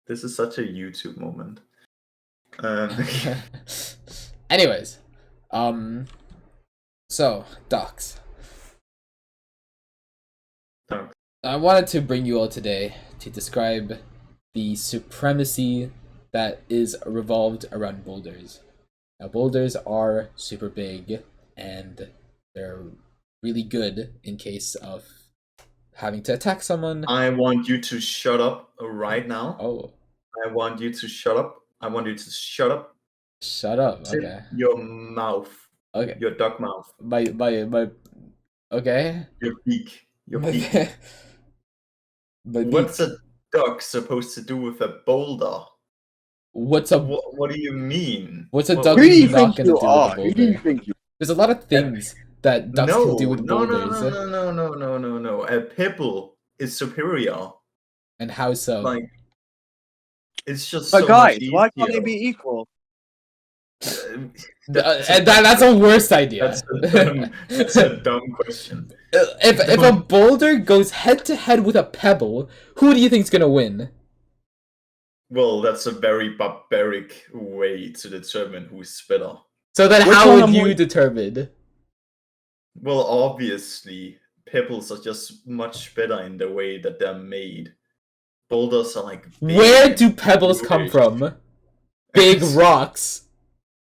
This is such a YouTube moment. Anyways, so ducks. Ducks. I wanted to bring you all today to describe the supremacy that is revolved around boulders. Now, boulders are super big and they're really good in case of having to attack someone. I want you to shut up right now. Oh, I want you to shut up. I want you to shut up. shut up. Tip Okay. your mouth. Okay. Your duck mouth. My. Okay. Your beak. Your My, beak. my What's beak. a duck supposed to do with a boulder? What do you mean? What's a What- duck what Who do you not think gonna you do are? with a Who do you boulder? think you There's a lot of things that ducks can do with No, boulders. no. A pebble is superior. And how so? Like, it's just But so guys, much why can't they easier. be equal? That's a worse idea. That's a dumb question. If a boulder goes head to head with a pebble, who do you think's gonna win? Well, that's a very barbaric way to determine who's better. So then, Which how one would am you I- determine? Well, obviously, pebbles are just much better in the way that they're made. Boulders are like big Where and do pebbles come huge. from? Big rocks.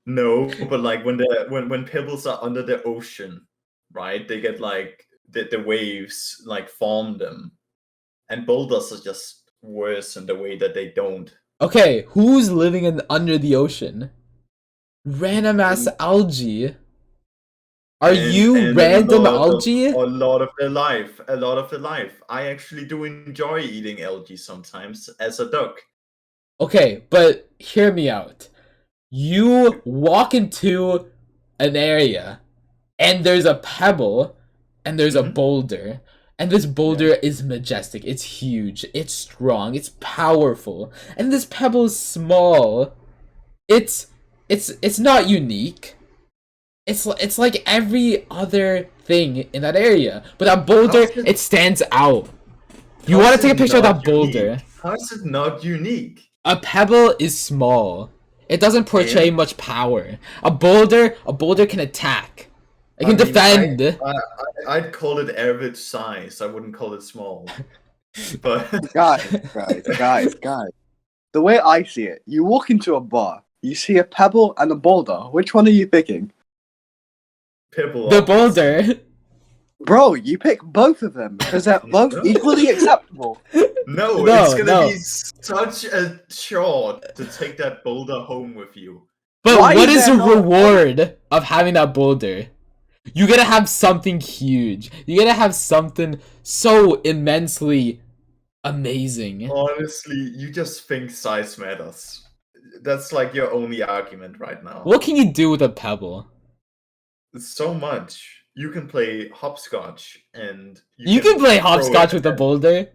No, but like when pebbles are under the ocean, right? They get like the waves like form them, and boulders are just worse in the way that they don't. Okay, who's living under the ocean? Random ass algae. Are you And random a lot algae? a lot of their life, a lot of their life. I actually do enjoy eating algae sometimes as a duck. Okay, but hear me out. You walk into an area and there's a pebble and there's a Mhm. boulder, and this boulder is majestic, it's huge, it's strong, it's powerful, and this pebble is small. It's not unique. It's like every other thing in that area, but that boulder, How's it- it stands out. You How want is to take a it picture of not that boulder. unique? How is it not unique? A pebble is small. It doesn't portray And? much power. A boulder can attack. It can I mean, defend. I'd call it average size. I wouldn't call it small. But Guys. The way I see it, you walk into a bar, you see a pebble and a boulder. Which one are you picking? pebble. The obviously. boulder. Bro, you pick both of them because they're both No. equally acceptable. No, No, it's gonna no. be such a chore to take that boulder home with you. But Why what is is there the no- reward of having that boulder? You gotta have something huge. You gotta have something so immensely amazing. Honestly, you just think size matters. That's like your only argument right now. What can you do with a pebble? So much. You can play hopscotch and You can play throw hopscotch it with a at- boulder.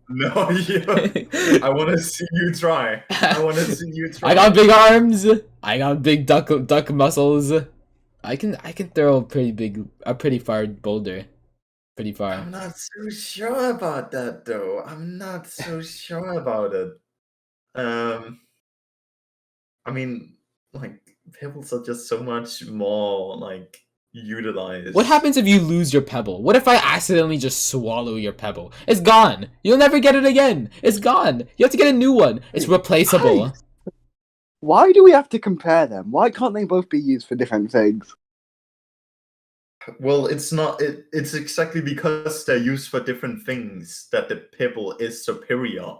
No, I want to see you try. I want to see you try. I got big arms. I got big duck muscles. I can throw a pretty far boulder. Pretty far. I'm not so sure about that though. I'm not so sure about it. I mean, like pebbles are just so much more like utilized. What happens if you lose your pebble? What if I accidentally just swallow your pebble? It's gone. You'll never get it again. It's gone. You have to get a new one. It's replaceable. Guys, why do we have to compare them? Why can't they both be used for different things? Well, it's not. It's exactly because they're used for different things that the pebble is superior.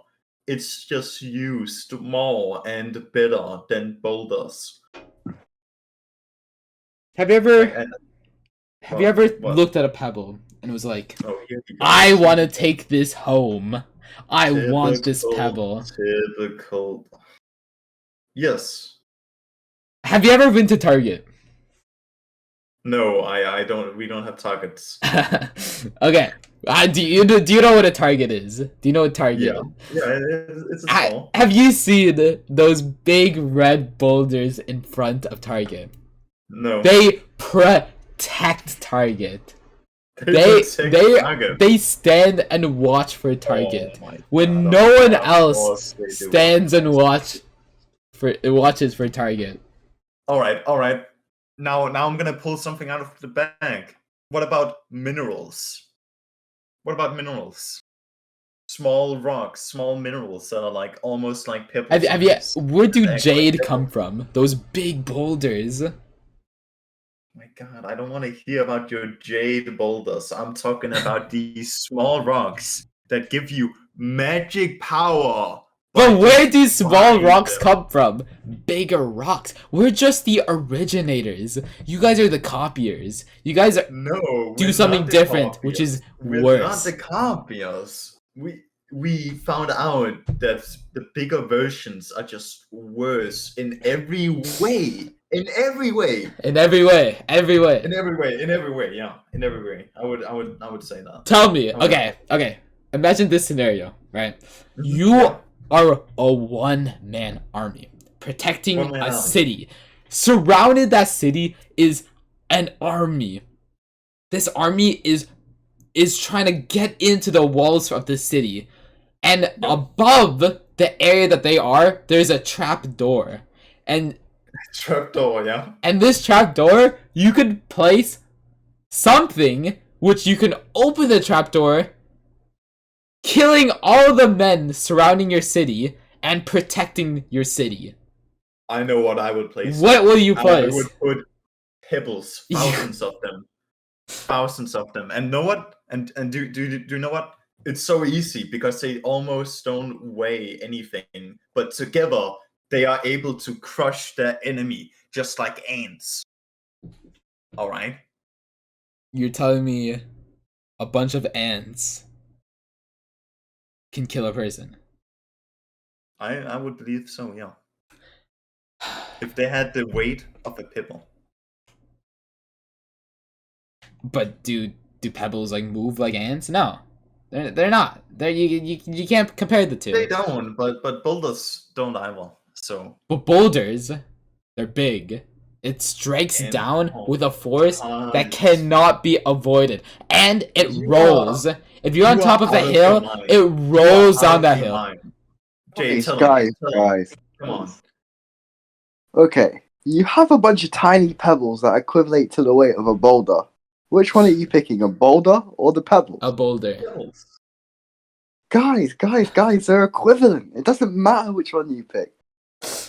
It's just used more and better than boulders. Have you ever Like, what? looked at a pebble and was like, Oh, here you go. I want to take this home. I want this Typical, pebble. Typical. Yes. Have you ever been to Target? No, I don't. We don't have targets. Okay. Do you know what a Target is? Do you know what Target is? Yeah. It's a small. Have you seen those big red boulders in front of Target? No. They protect Target. They stand and watch for a target when no one else stands and watches for a target. All right. Now I'm gonna pull something out of the bag. What about minerals? Small rocks, small minerals that are like almost like pebbles. Where do jade come from? Those big boulders. My God, I don't want to hear about your jade boulders. I'm talking about these small rocks that give you magic power. But where do small rocks come from? Bigger rocks. We're just the originators. You guys are the copiers. You guys do something different, which is worse. We're not the copiers. We found out that the bigger versions are just worse in every way. Yeah. In every way. I would say that. Tell me. Okay. Imagine this scenario, right? You are a one-man army protecting a city. Surrounded that city is an army. This army is trying to get into the walls of the city. And above the area that they are, there's a trap door. And this trap door, you could place something which you can open the trap door, killing all the men surrounding your city and protecting your city. I know what I would place. What will you place? I would put pebbles, thousands of them. And know what? And do you know what? It's so easy because they almost don't weigh anything, but together they are able to crush their enemy just like ants. All right. You're telling me a bunch of ants can kill a person? I would believe so, yeah. If they had the weight of a pebble. But do pebbles like move like ants? No, they're not. You can't compare the two. They don't, but boulders don't either. So. But boulders, they're big. It strikes down with a force that cannot be avoided, and it rolls. If you're on top of a hill, it rolls down that hill. Jay, guys. Come on. Okay, you have a bunch of tiny pebbles that equivalent to the weight of a boulder. Which one are you picking, a boulder or the pebble? A boulder. Guys, they're equivalent. It doesn't matter which one you pick.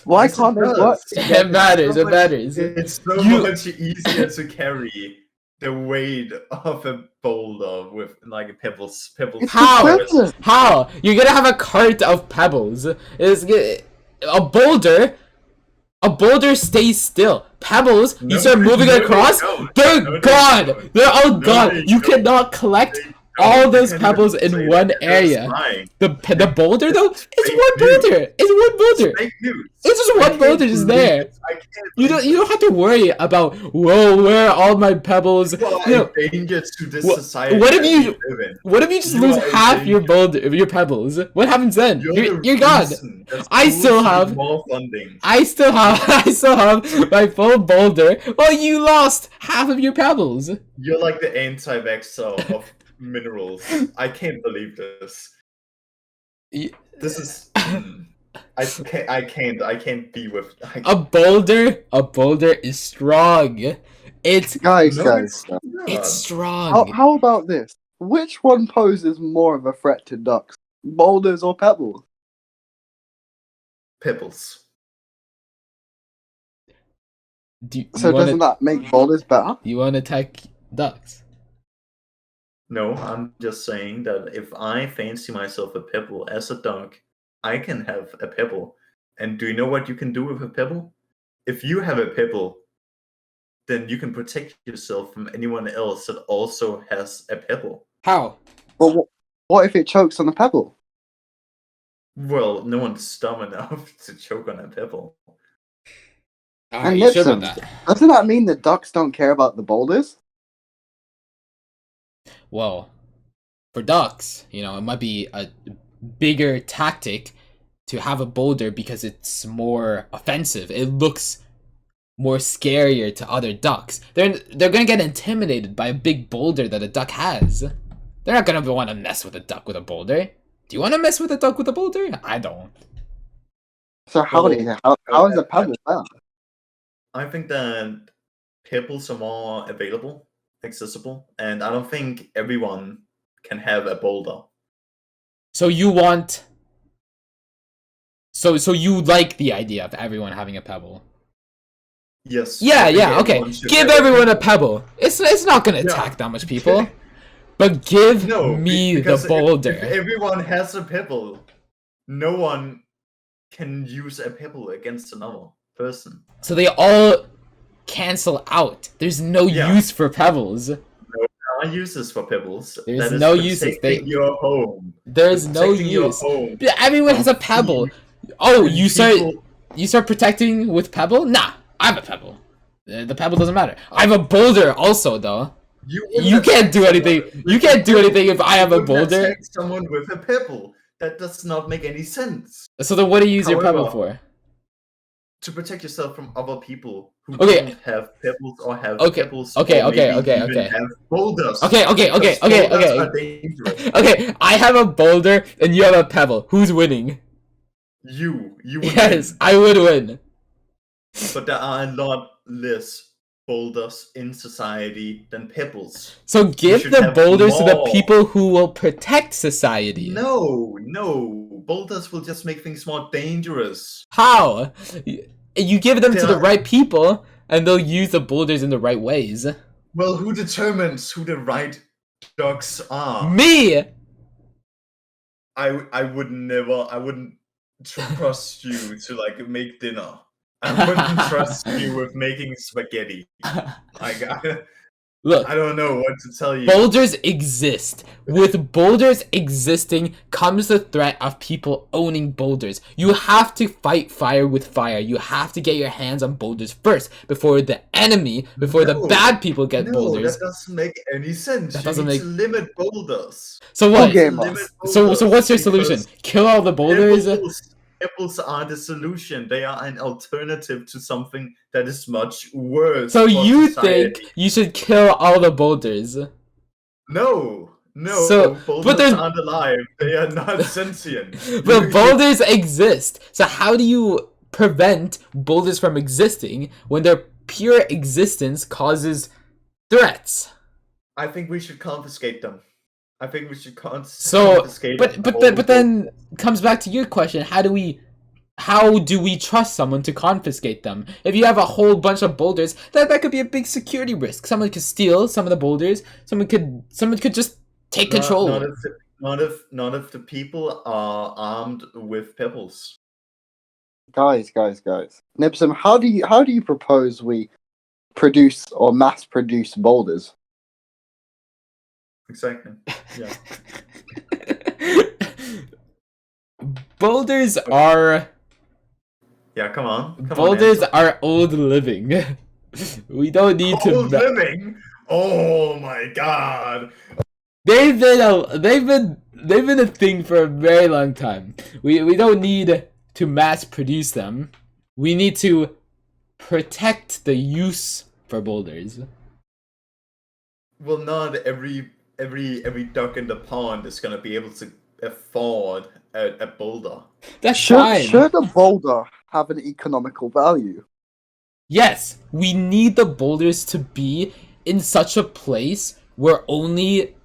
Why can't they work? It matters. It's so much easier to carry the weight of a boulder with like pebbles. How? You're gonna have a cart of pebbles. A boulder stays still. Pebbles, you start moving across, they're gone. They're all gone. You cannot collect all those pebbles in one area. The boulder though, it's one boulder. It's just one boulder just there. You don't have to worry about where are all my pebbles. Dangerous to this society. What if you just lose half your pebbles? What happens then? You're gone. I still have my full boulder. Well, you lost half of your pebbles. You're like the anti-vaxxer of minerals. I can't believe this. This is. I can't be with. A boulder is strong. It's guys. It's strong. How about this? Which one poses more of a threat to ducks, boulders or pebbles? Pebbles. Doesn't that make boulders better? You want to attack ducks? No, I'm just saying that if I fancy myself a pebble as a duck, I can have a pebble. And do you know what you can do with a pebble? If you have a pebble, then you can protect yourself from anyone else that also has a pebble. How? Well, what if it chokes on the pebble? Well, no one's dumb enough to choke on a pebble. And listen, doesn't that mean the ducks don't care about the boulders? Well, for ducks, it might be a bigger tactic to have a boulder because it's more offensive. It looks more scarier to other ducks. They're gonna get intimidated by a big boulder that a duck has. They're not gonna want to mess with a duck with a boulder. Do you want to mess with a duck with a boulder? I don't. So how is a pebble better? I think that pebbles are more available, accessible, and I don't think everyone can have a boulder. So you want. So you like the idea of everyone having a pebble? Yes. Yeah, okay. Give everyone a pebble. It's not gonna attack that much people. But give me the boulder. If everyone has a pebble, no one can use a pebble against another person. So they all cancel out. There's no use for pebbles. No uses for pebbles. There's no uses. Your home. There's no use. Everyone has a pebble. Oh, you start protecting with pebble? Nah, I have a pebble. The pebble doesn't matter. I have a boulder also, though. You can't do anything. You can't do anything if I have a boulder. Attack someone with a pebble. That does not make any sense. So then, what do you use your pebble for? To protect yourself from other people who don't have pebbles or have pebbles. Okay. Have boulders. Okay. Okay, I have a boulder and you have a pebble. Who's winning? You would yes, win. I would win. But there are a lot less boulders in society than pebbles. So give the boulders to the people who will protect society. No. Boulders will just make things more dangerous. How? You give them to the right people, and they'll use the boulders in the right ways. Well, who determines who the right ducks are? Me! I wouldn't trust you to like make dinner. I wouldn't trust you with making spaghetti. Look, I don't know what to tell you. Boulders exist. With boulders existing comes the threat of people owning boulders. You have to fight fire with fire. You have to get your hands on boulders first before the bad people get boulders. That doesn't make any sense. That you need to limit boulders. So what? So what's your solution? Kill all the boulders? Pebbles are the solution. They are an alternative to something that is much worse. So you think you should kill all the boulders? No. So, boulders aren't alive. They are not sentient. But boulders exist. So how do you prevent boulders from existing when their pure existence causes threats? I think we should confiscate them. I think we should confiscate. But then comes back to your question: how do we trust someone to confiscate them? If you have a whole bunch of boulders, that could be a big security risk. Someone could steal some of the boulders. Someone could just take control. Not if the people are armed with pebbles. Guys. Nibsum, how do you propose we produce or mass produce boulders? Exactly. Yeah. Boulders are. Yeah, come on. Boulders are old living. We don't need to. Old living. Oh my god. They've been a thing for a very long time. We don't need to mass produce them. We need to protect the use for boulders. Well, not every duck in the pond is gonna be able to afford a boulder. That's fine. Should a boulder have an economical value? Yes, we need the boulders to be in such a place where only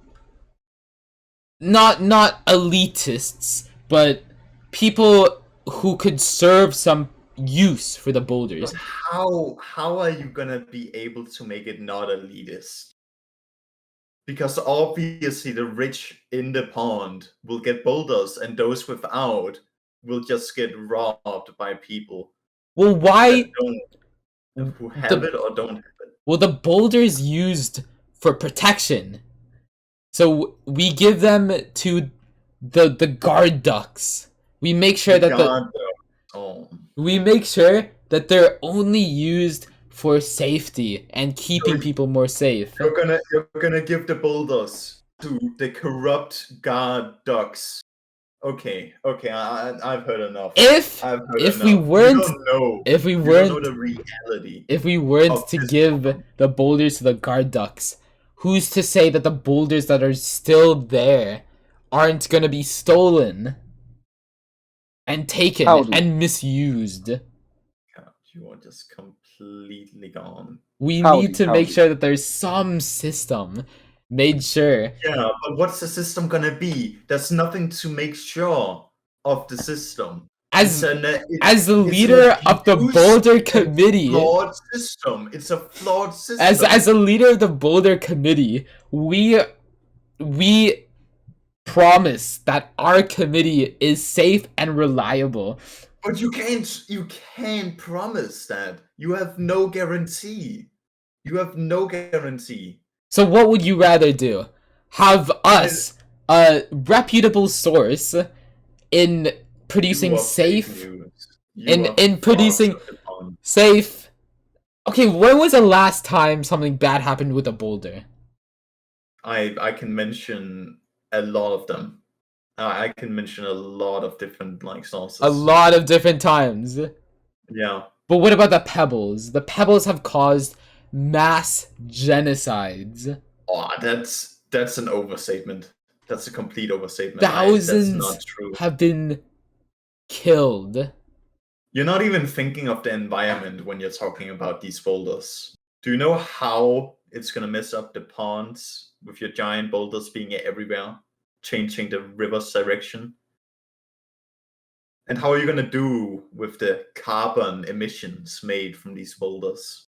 not elitists, but people who could serve some use for the boulders. But how are you gonna be able to make it not elitist? Because obviously the rich in the pond will get boulders and those without will just get robbed by people. Well, why? Who have it or don't have it. Well, the boulders used for protection. So we give them to the guard ducks. We make sure that we make sure that they're only used for safety and keeping people more safe. You're gonna give the boulders to the corrupt guard ducks Okay, I've heard enough. If I've heard if enough. we weren't You don't know. if we You don't know weren't the reality if we weren't of to this give problem. the boulders to the guard ducks, who's to say that the boulders that are still there aren't gonna be stolen and taken Howdy. and misused? God, you are just completely gone. We Howdy, need to make howdy. sure that there's some system made sure. Yeah, but what's the system gonna be? There's nothing to make sure of the system. As it's as the it's an leader of the abused Boulder and Committee, flawed system. It's a flawed system. as a leader of the Boulder Committee, we promise that our committee is safe and reliable. But you can't promise that. You have no guarantee. You have no guarantee. So what would you rather do? Have us, a reputable source, in producing You are fake safe news. You are in producing far too upon. safe. Okay, when was the last time something bad happened with a boulder? I can mention a lot of them. I can mention a lot of different sources. A lot of different times. Yeah. But what about the Pebbles? The Pebbles have caused mass genocides. Oh, that's an overstatement. That's a complete overstatement. That's Thousands not true. have been killed. You're not even thinking of the environment when you're talking about these boulders. Do you know how it's gonna mess up the ponds with your giant boulders being everywhere, changing the river's direction? And how are you gonna do with the carbon emissions made from these boulders?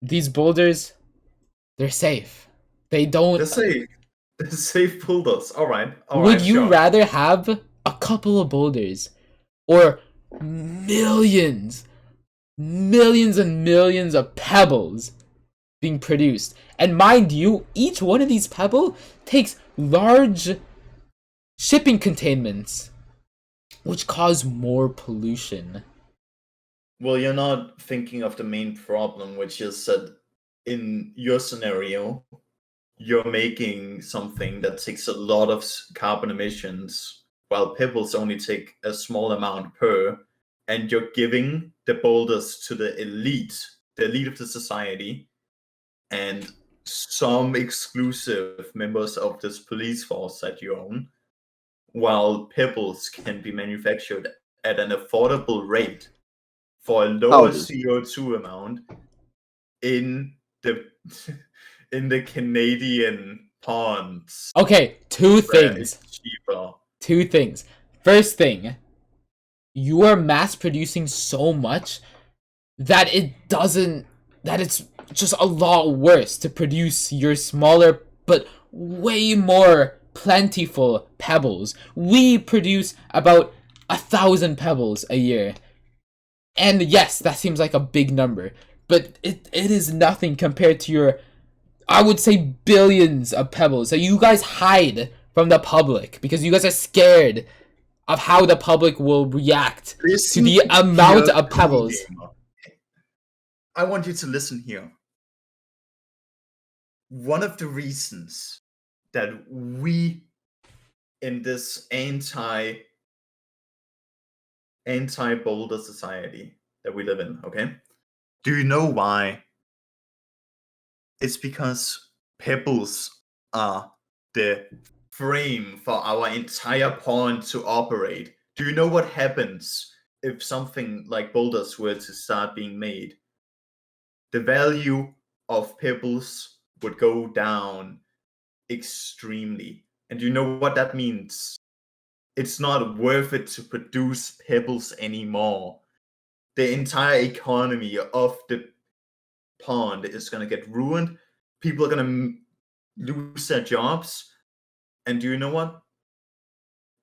These boulders, they're safe. They don't. They're safe. They're safe boulders. All right. Would you sure. rather have a couple of boulders or millions and millions of pebbles being produced? And mind you, each one of these pebbles takes large shipping containments, which cause more pollution. Well, you're not thinking of the main problem, which is that in your scenario, you're making something that takes a lot of carbon emissions, while pebbles only take a small amount per, and you're giving the boulders to the elite of the society, and some exclusive members of this police force that you own, while pebbles can be manufactured at an affordable rate for a lower Howdy. CO2 amount in the in the Canadian ponds. Okay, two where things. it's cheaper. Two things. First thing, you are mass producing so much that it's just a lot worse to produce your smaller but way more plentiful pebbles. We produce about 1,000 pebbles a year. And yes, that seems like a big number, but it is nothing compared to your, I would say, billions of pebbles that you guys hide from the public because you guys are scared of how the public will react to the amount of pebbles. I want you to listen here. One of the reasons that we in this anti-boulder society that we live in, okay? Do you know why? It's because pebbles are the frame for our entire pond to operate. Do you know what happens if something like boulders were to start being made? The value of pebbles would go down extremely. And do you know what that means? It's not worth it to produce pebbles anymore. The entire economy of the pond is going to get ruined. People are going to lose their jobs. And do you know what?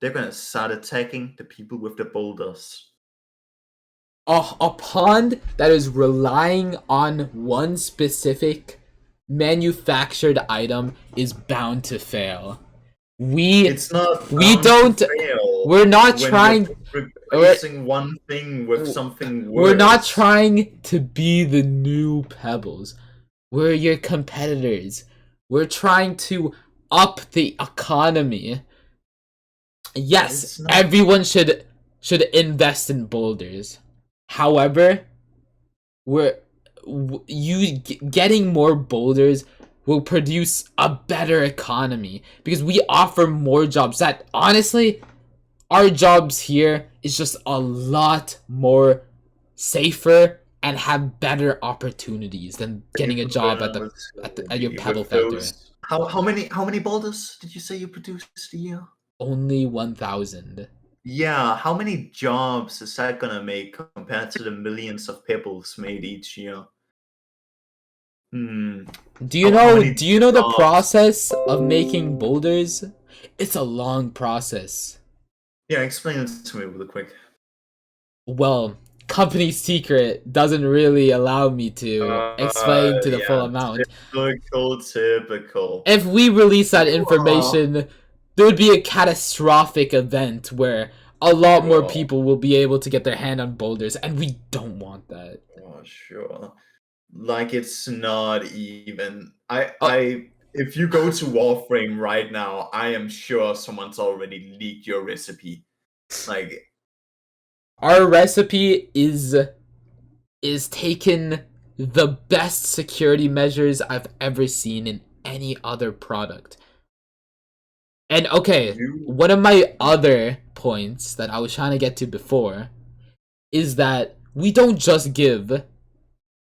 They're going to start attacking the people with the boulders. A pond that is relying on one specific manufactured item is bound to fail. It's not. We don't. Fail We're not when trying. you're replacing one thing with something worse. We're not trying to be the new Pebbles. We're your competitors. We're trying to up the economy. Yes, It's not. everyone should invest in boulders. However, getting more boulders will produce a better economy because we offer more jobs. That honestly, our jobs here is just a lot more safer and have better opportunities than getting a job at your Pebble With factory. those. How many boulders did you say you produced a year? Only 1,000. Yeah, how many jobs is that gonna make compared to the millions of pebbles made each year? Hmm. Do you How know? many Do you know the jobs? process of making boulders? It's a long process. Yeah, explain it to me really quick. Well, company secret doesn't really allow me to explain to the full Yeah, amount. typical. If we release that You are. information, there would be a catastrophic event where a lot more Sure. people will be able to get their hand on boulders, and we don't want that. Oh, sure. Like it's not even. Uh, If you go to Warframe right now, I am sure someone's already leaked your recipe. Like, our recipe is taken the best security measures I've ever seen in any other product. And okay, you. one of my other points that I was trying to get to before is that we don't just give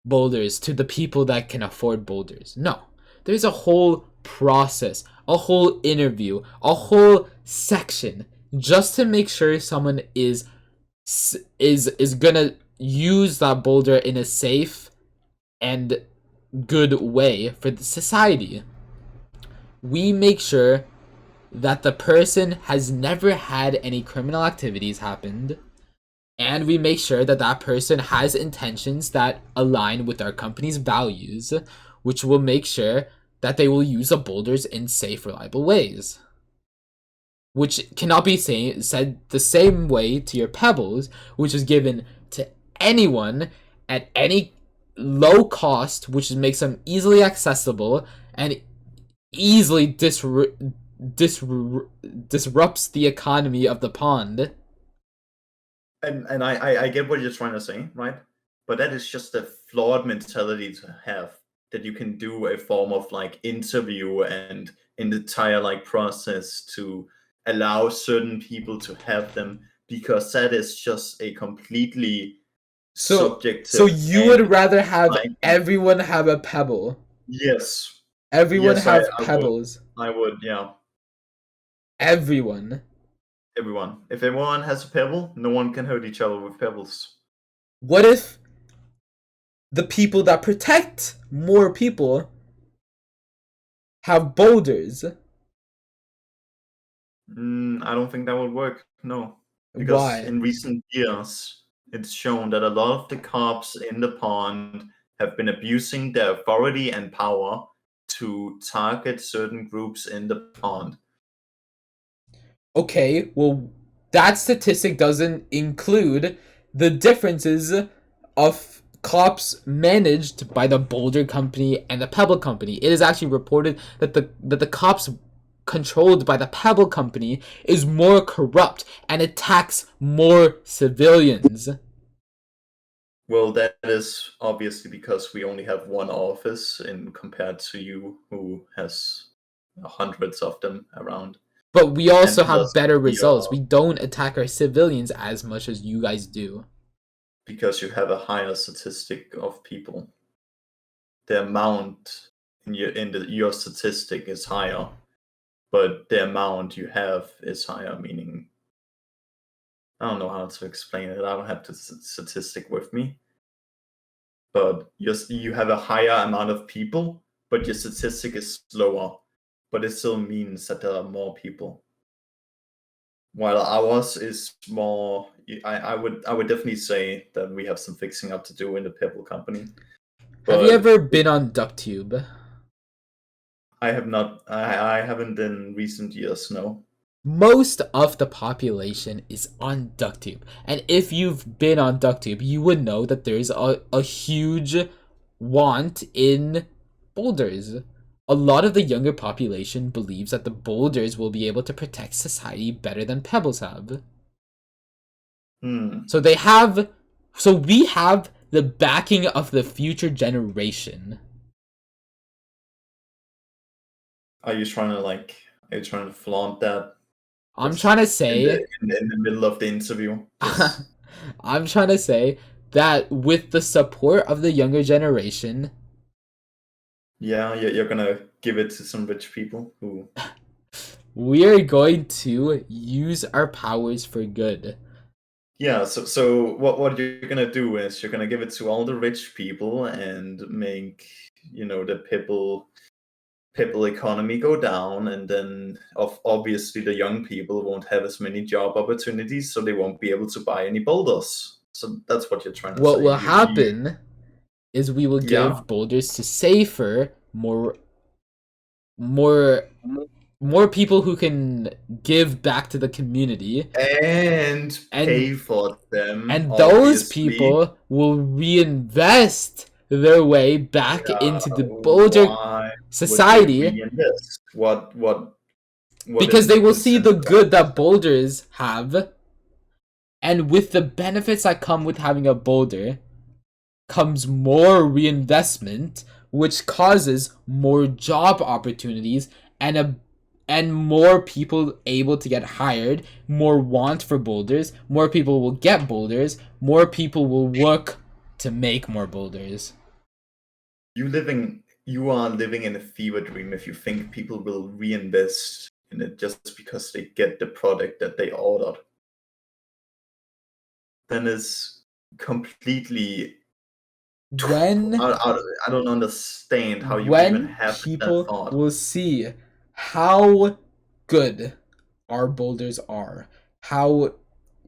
boulders to the people that can afford boulders. No. There's a whole process, a whole interview, a whole section just to make sure someone is gonna use that boulder in a safe and good way for the society. We make sure that the person has never had any criminal activities happened, and we make sure that that person has intentions that align with our company's values, which will make sure that they will use the boulders in safe, reliable ways. Which cannot be said the same way to your pebbles, which is given to anyone at any low cost, which makes them easily accessible and easily disrupts the economy of the pond. And I get what you're trying to say, right? But that is just a flawed mentality to have, that you can do a form of like interview and an entire like process to allow certain people to have them, because that is just a completely So subjective so you and would rather have like, everyone have a pebble. yes. Everyone Yes, I have would. pebbles. I would, yeah. Everyone. Everyone. If everyone has a pebble, no one can hurt each other with pebbles. What if the people that protect more people have boulders? I don't think that would work. No, because Why? in recent years, it's shown that a lot of the cops in the pond have been abusing their authority and power to target certain groups in the pond. Okay, well, that statistic doesn't include the differences of cops managed by the Boulder Company and the Pebble Company. It is actually reported that the cops controlled by the Pebble Company is more corrupt and attacks more civilians. Well, that is obviously because we only have one office in compared to you, who has hundreds of them around. But we And also plus, have better we results. are, We don't attack our civilians as much as you guys do. because you have a higher statistic of people. The amount your statistic is higher, but the amount you have is higher. Meaning, I don't know how to explain it. I don't have the statistic with me, but you have a higher amount of people, but your statistic is lower. But it still means that there are more people. While ours is more, I would definitely say that we have some fixing up to do in the Pebble company. Have you But ever been on DuckTube? I have not. I haven't in recent years. No. Most of the population is on DuckTube. And if you've been on DuckTube, you would know that there's a huge want in boulders. a lot of the younger population believes that the boulders will be able to protect society better than Pebbles have. Hmm. So we have the backing of the future generation. Are you trying to flaunt that? I'm Just trying to say in the middle of the interview. Just I'm trying to say that with the support of the younger generation, yeah, you're gonna give it to some rich people who. we're going to use our powers for good. Yeah, so what you're gonna do is you're gonna give it to all the rich people and make the people economy go down, and then obviously the young people won't have as many job opportunities, so they won't be able to buy any boulders. So that's what you're trying to What say. will happen is we will Yeah, give boulders to safer, more more people who can give back to the community, and and pay for them, those obviously. people will reinvest their way back into the boulder Why would they society reinvest? What because is they the will see concern the about good this? that boulders have, and with the benefits that come with having a boulder comes more reinvestment, which causes more job opportunities and more people able to get hired, more want for boulders, more people will get boulders, more people will work to make more boulders. You are living in a fever dream if you think people will reinvest in it just because they get the product that they ordered. Then it's completely. When I don't understand how you even when have that people thought. will see how good our boulders are, how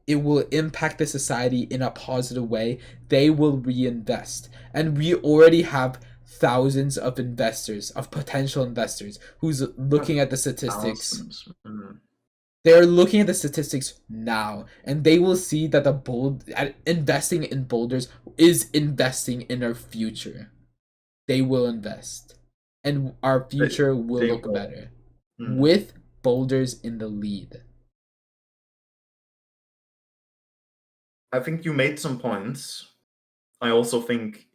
it will impact the society in a positive way, they will reinvest. And we already have thousands of investors, of potential investors, who's looking at the statistics. Thousands. Mm. They're looking at the statistics now, and they will see that investing in boulders is investing in our future. They will invest, and our They, future will they look will. better Mm. with boulders in the lead. I think you made some points. I also think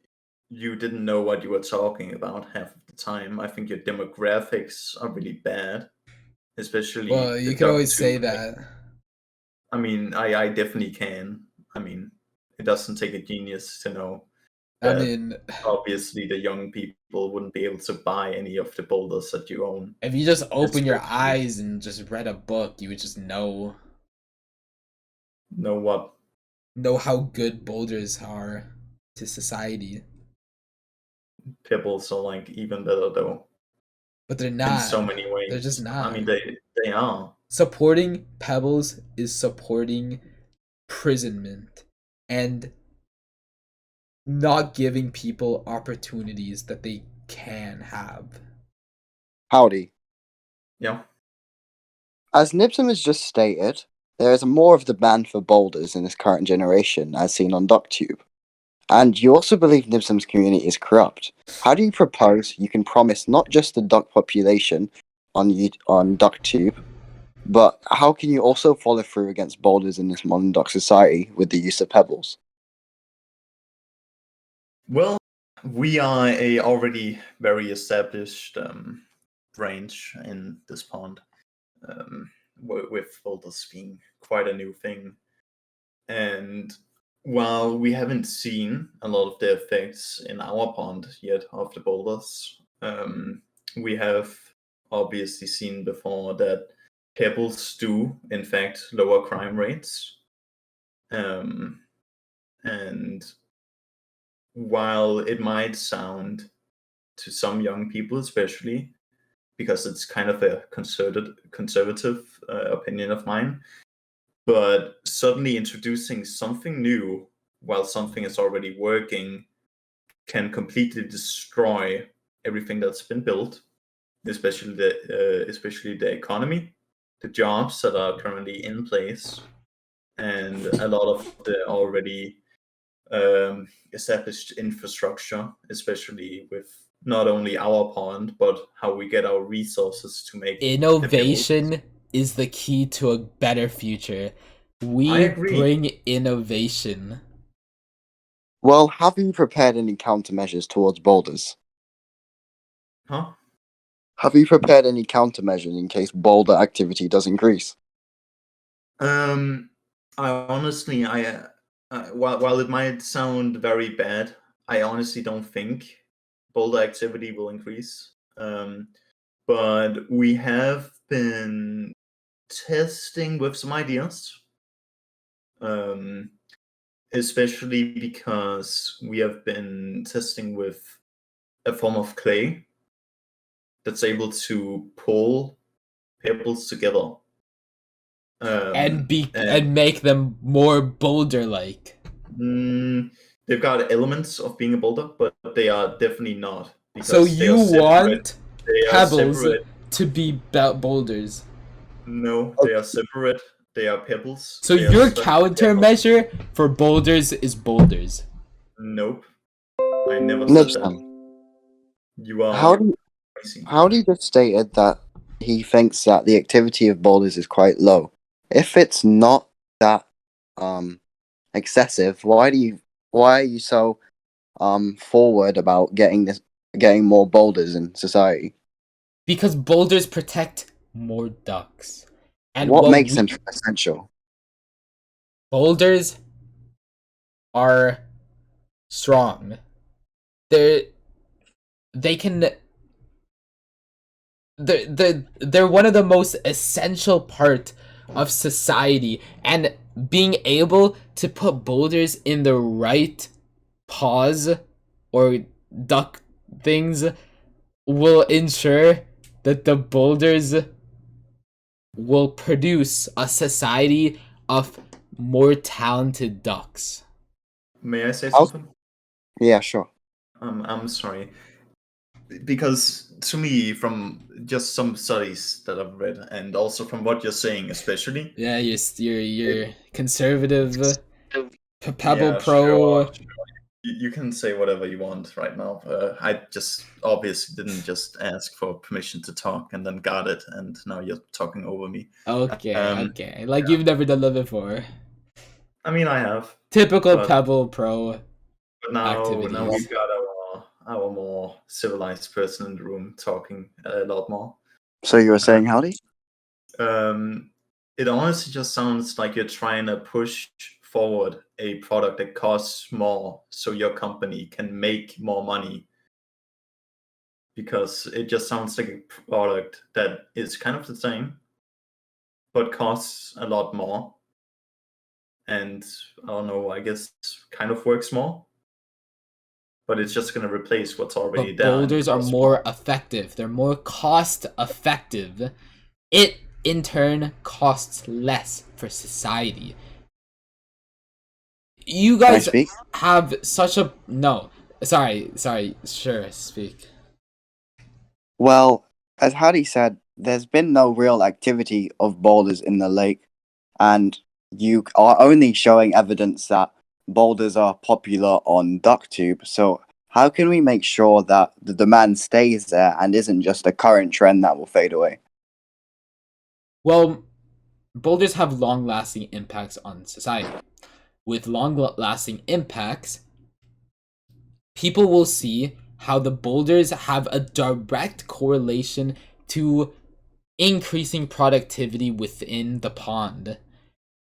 you didn't know what you were talking about half of the time. I think your demographics are really bad, Well, especially the you can duck always say tube thing. that. I mean, I definitely can. I mean, it doesn't take a genius to know I that mean, obviously the young people wouldn't be able to buy any of the boulders that you own. if you just open your Especially eyes and just read a book, you would just know what know how good boulders are to society. Pebbles are like even better though But they're in not. so many They're just ways. I not. mean, they are. Supporting Pebbles is supporting imprisonment and not giving people opportunities that they can have. Howdy. Yeah. As Nipsum has just stated, there is more of the demand for boulders in this current generation, as seen on DuckTube. And you also believe Nipsum's community is corrupt. How do you propose you can promise not just the duck population on DuckTube, but how can you also follow through against boulders in this modern duck society with the use of pebbles? Well, we are a already very established range in this pond, with boulders being quite a new thing. And while we haven't seen a lot of the effects in our pond yet of the boulders, we have obviously seen before that pebbles do, in fact, lower crime rates. And while it might sound to some young people, especially because it's kind of a conservative opinion of mine, but suddenly introducing something new while something is already working can completely destroy everything that's been built, especially the economy, the jobs that are currently in place, and a lot of the already established infrastructure, especially with not only our pond, but how we get our resources to make the pebbles. Innovation is the key to a better future. I We agree. bring innovation. Well, have you prepared any countermeasures towards boulders? Huh? Have you prepared any countermeasures in case boulder activity does increase? I honestly, while it might sound very bad, I honestly don't think boulder activity will increase. But we have been testing with some ideas. Especially because we have been testing with a form of clay that's able to pull pebbles together. And make them more boulder-like. They've got elements of being a boulder, but they are definitely not. So Because they you are separate. want They are Pebbles separate. to be boulders. No, they are separate. They are pebbles. So They are your stuck together. countermeasure for boulders is boulders. Nope. I never said that. Nibsam, You are crazy. Howdy just stated that he thinks that the activity of boulders is quite low. If it's not that excessive, why are you so forward about getting more boulders in society? Because boulders protect more ducks. And what makes them essential? Boulders are strong. They're one of the most essential part of society, and being able to put boulders in the right pause or duck things will ensure that the boulders will produce a society of more talented ducks. May I say something? Yeah, sure. I'm sorry. Because to me, from just some studies that I've read, and also from what you're saying, especially. Yeah, you're conservative. Pebble Yeah, Pro. sure. You can say whatever you want right now. I just obviously didn't just ask for permission to talk and then got it, and now you're talking over me. Okay. Like you've never done that before. I mean, I have. Typical Pebble Pro But now activities. we've got our more civilized person in the room talking a lot more. So you were saying, howdy? It honestly just sounds like you're trying to push forward a product that costs more so your company can make more money, because it just sounds like a product that is kind of the same but costs a lot more, and I don't know, I guess kind of works more, but it's just going to replace what's already But there. boulders are more effective. They're more cost effective. It in turn costs less for society. You guys have such a sorry, sure, speak. Well, as Hadi said, there's been no real activity of boulders in the lake, and you are only showing evidence that boulders are popular on DuckTube. So how can we make sure that the demand stays there and isn't just a current trend that will fade away? Well, boulders have long-lasting impacts on society. With long-lasting impacts, people will see how the boulders have a direct correlation to increasing productivity within the pond.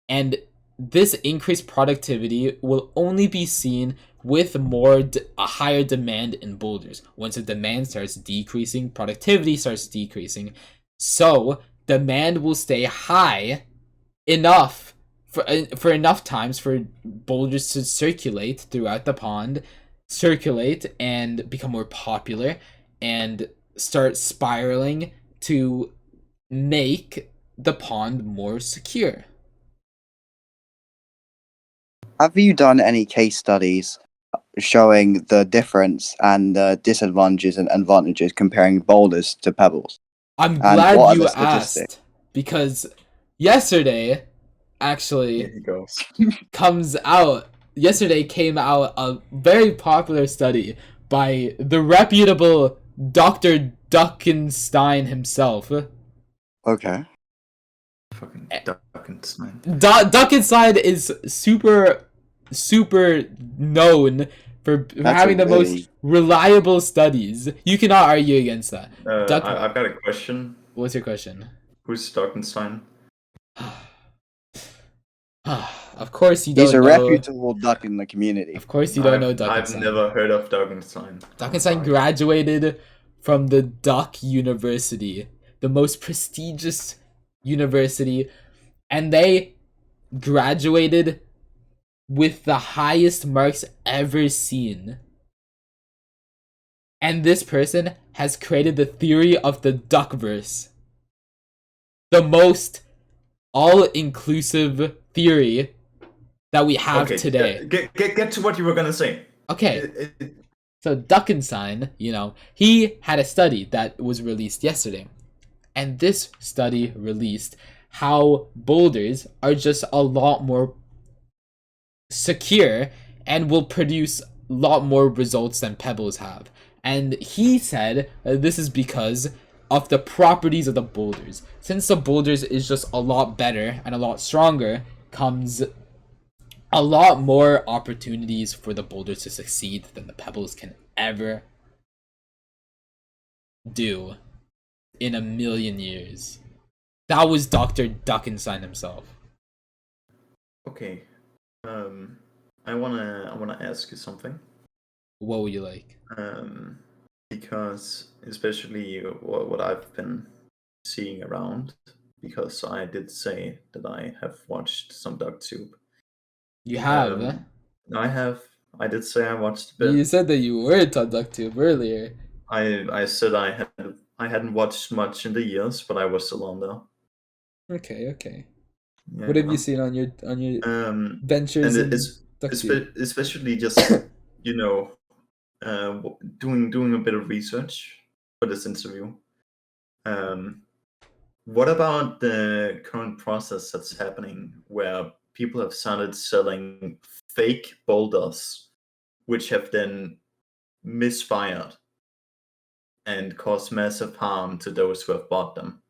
And this increased productivity will only be seen with a higher demand in boulders. Once the demand starts decreasing, productivity starts decreasing. So demand will stay high enough for enough times for boulders to circulate throughout the pond, circulate and become more popular, and start spiraling to make the pond more secure. Have you done any case studies showing the difference and the disadvantages and advantages comparing boulders to pebbles? I'm glad you asked, because yesterday actually yesterday came out a very popular study by the reputable Dr. Duckenstein himself. Okay. Fucking Duckenstein. Duckenstein is super known for That's having the really- most reliable studies. You cannot argue against that. I've got a question. What's your question? Who's Duckenstein? Of course you don't He's a know. reputable duck in the community. Of course you don't know I've Duckenstein. never heard of Duckenstein. Duckenstein graduated from the Duck University, the most prestigious university, and they graduated with the highest marks ever seen. And this person has created the theory of the Duckverse, the most all-inclusive theory that we have today. Get to what you were gonna say. Okay. So Duckenstein, he had a study that was released yesterday. And this study released how boulders are just a lot more secure and will produce a lot more results than pebbles have. And he said this is because of the properties of the boulders. Since the boulders is just a lot better and a lot stronger, comes a lot more opportunities for the boulders to succeed than the pebbles can ever do in a million years. That was Dr. Duckenstein himself. Okay. I wanna ask you something. What would you like? Because especially what I've been seeing around, because I did say that I have watched some DuckTube. You have? I did say I watched a bit. You said that you weren't on DuckTube earlier. I said I hadn't watched much in the years, but I was still on there. Okay. Yeah, what have you seen on your ventures and in DuckTube? especially just doing a bit of research for this interview. What about the current process that's happening where people have started selling fake boulders, which have then misfired and caused massive harm to those who have bought them?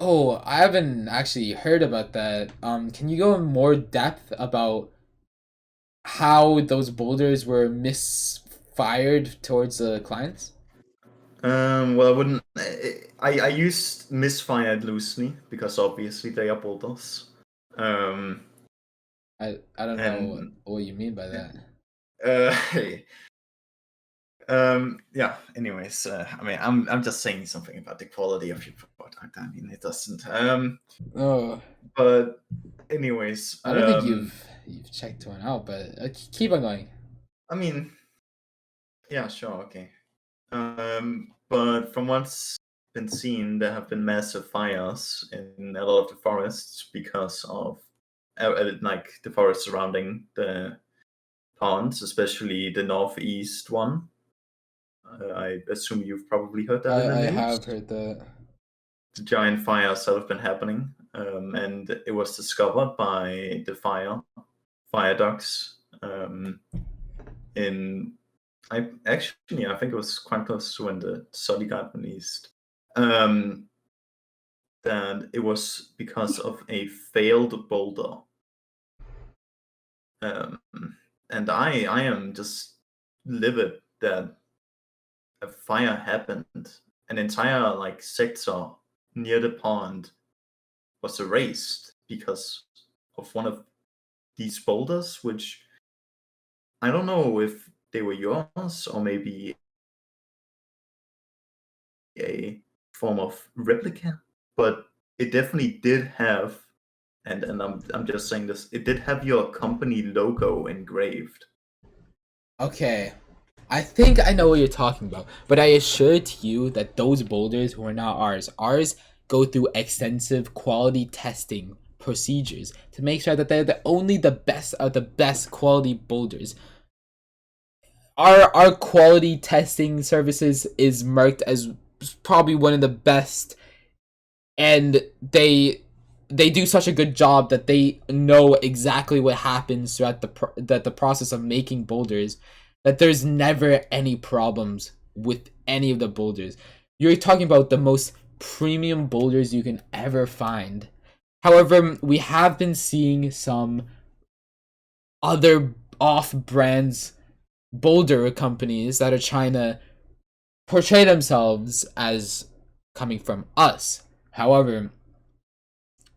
Oh, I haven't actually heard about that. Can you go in more depth about how those boulders were misfired towards the clients? Well, I wouldn't. I used misfired loosely because obviously they are boulders. I don't know and- what you mean by that. Yeah. Anyways, I mean, I'm just saying something about the quality of your product. I mean, it doesn't. Oh, But anyways, I don't think you've checked one out, but keep on going. I mean, yeah, sure, okay. But from what's been seen, there have been massive fires in a lot of the forests because of like the forest surrounding the ponds, especially the northeast one. I assume you've probably heard that in the I news. have heard that. The giant fires that have been happening, and it was discovered by the fire ducks in I think it was quite close to when the study got released. That it was because of a failed boulder. And I am just livid that a fire happened. An entire like sector near the pond was erased because of one of these boulders, which I don't know if they were yours or maybe a form of replica, but it definitely did have, and I'm just saying this, it did have your company logo engraved. Okay, I think I know what you're talking about, but I assure to you that those boulders were not ours. Ours go through extensive quality testing procedures to make sure that they're only the best of the best quality boulders. Our quality testing services is marked as probably one of the best, and they do such a good job that they know exactly what happens throughout the process of making boulders, that there's never any problems with any of the boulders. You're talking about the most premium boulders you can ever find. However, we have been seeing some other off-brands boulder companies that are trying to portray themselves as coming from us. However,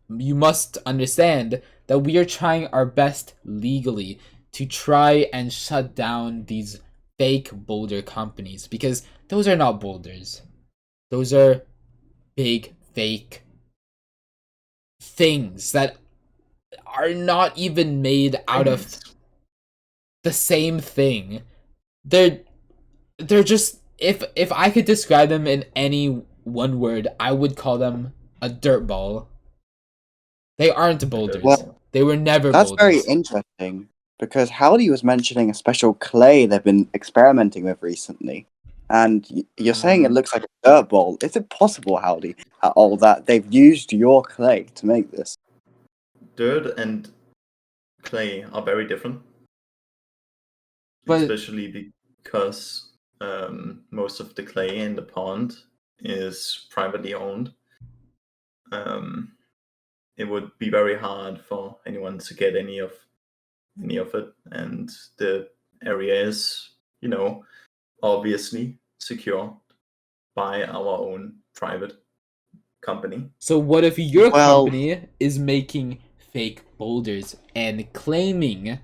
you must understand that we are trying our best legally to try and shut down these fake boulder companies, because those are not boulders. Those are big fake things that are not even made out of the same thing. They're just, if I could describe them in any one word, I would call them a dirt ball. They aren't boulders. Well, they were never That's very boulders. interesting because Howdy was mentioning a special clay they've been experimenting with recently. And you're saying it looks like a dirt ball. Is it possible, Howdy, at all that they've used your clay to make this? Dirt and clay are very different. But Especially because most of the clay in the pond is privately owned. It would be very hard for anyone to get any of it, and the area is, obviously secure by our own private company. so what if your Well- company is making fake boulders and claiming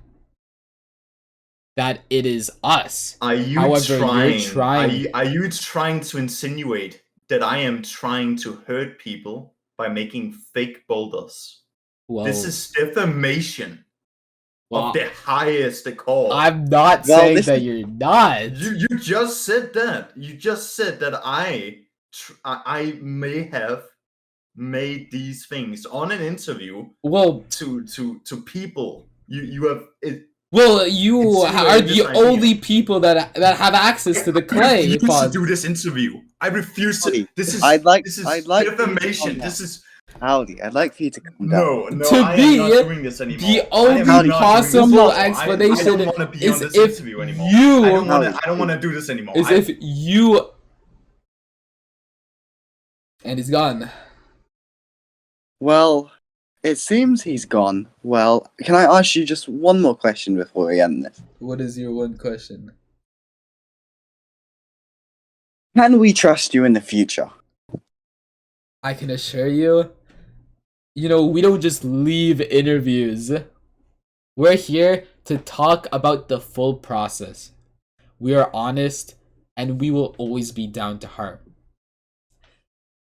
that it is us? Are you However, you're trying? Are you trying to insinuate that I am trying to hurt people by making fake boulders? Well, This is defamation well, of the highest degree. I'm not Well, saying this that is- you're not. You just said that. You just said that I may have made these things on an interview Well, to people. You have it. you Insinuating are this the idea. only people that have access to the I clay refuse to pod. do this interview. I refuse to. Howdy, This is I'd like this for is you to calm defamation. down. This is Howdy, I'd like for you to calm down. no. To I me, am not doing this anymore. the I am only not doing this possible anymore. I explanation don't want to be on is this if interview anymore. you- I don't Howdy. want to do this anymore. Is if you, and he's gone. Well, it seems he's gone. Well, can I ask you just one more question before we end this? What is your one question? Can we trust you in the future? I can assure you, we don't just leave interviews. We're here to talk about the full process. We are honest, and we will always be down to heart.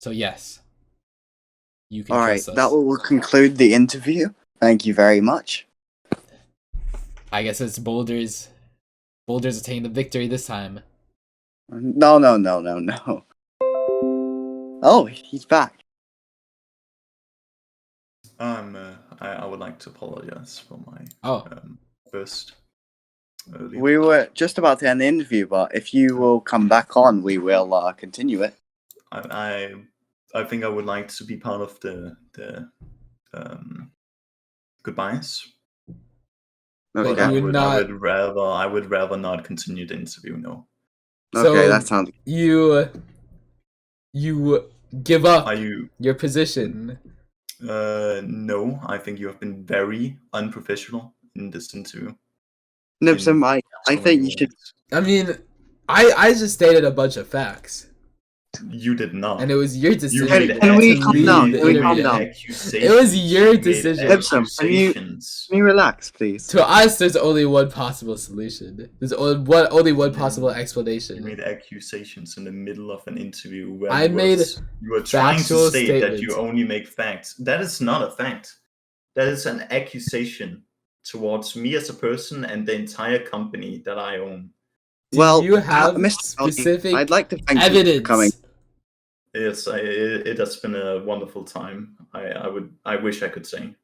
So yes, you can Alright, trust us. that will conclude the interview. Thank you very much. I guess it's Boulders. Boulders attained the victory this time. No. Oh, he's back. I would like to apologize for my Oh, first earlier. We were just about to end the interview, but if you will come back on, we will continue it. I think I would like to be part of the goodbyes. Okay. But you would not- I would rather not continue the interview. No. Okay, so that sounds. you give up Are you? your position. No. I think you have been very unprofessional in this interview. Nibsum, I So think many you should. ways. I mean, I just stated a bunch of facts, You did not. and it was your decision. Can we to calm leave down? the Can we calm interview. down? It was your decision. Lipsum, can you relax, please? To us, there's only one possible solution. There's only one possible You explanation. made accusations in the middle of an interview where I made you were trying to factual state that you statements. only make facts. That is not a fact. That is an accusation towards me as a person and the entire company that I own. Do Well, you have Mr. Aldi, specific I'd like to thank you evidence? for coming. Yes, it has been a wonderful time. I wish I could say,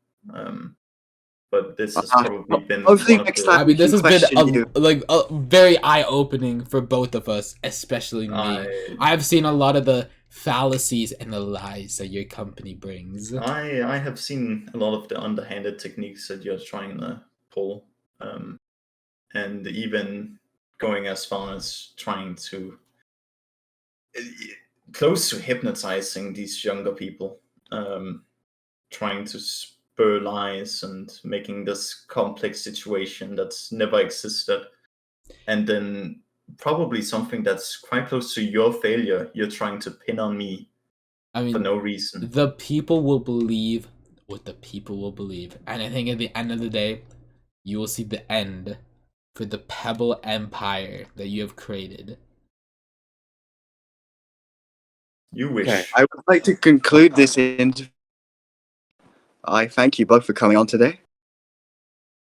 but this has probably been. Hopefully one of next the- time- I mean, this has question you. been very eye-opening for both of us, especially me. I've seen a lot of the fallacies and the lies that your company brings. I have seen a lot of the underhanded techniques that you're trying to pull, and even going as far as trying to close to hypnotizing these younger people, trying to spur lies and making this complex situation that's never existed, and then probably something that's quite close to your failure you're trying to pin on me I for mean, no reason. the people will believe what the people will believe. And I think at the end of the day, you will see the end for the Pebble Empire that you have created. You wish. Okay, I would like to conclude this interview. I thank you both for coming on today.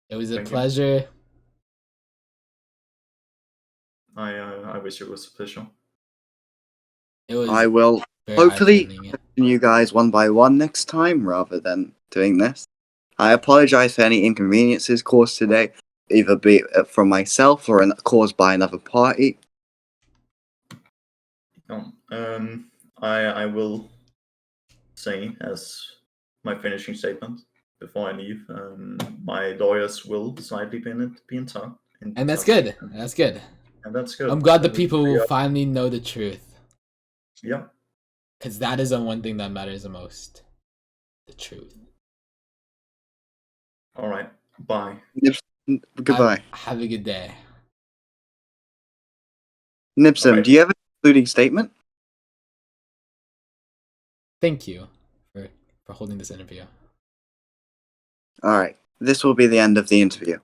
It was a Thank you. pleasure. I wish it was a pleasure. It was I will very hopefully eye-opening. question you guys one by one next time rather than doing this. I apologize for any inconveniences caused today, either be it from myself or caused by another party. I will say as my finishing statement before I leave. My lawyers will slightly be in touch. And that's good. That's good. And that's good. I'm glad the people will finally know the truth. Yeah. Because that is the one thing that matters the most. The truth. All right. Bye. Goodbye. Have a good day. Nibsum, Alright. do you have a concluding statement? Thank you for holding this interview. Alright, this will be the end of the interview.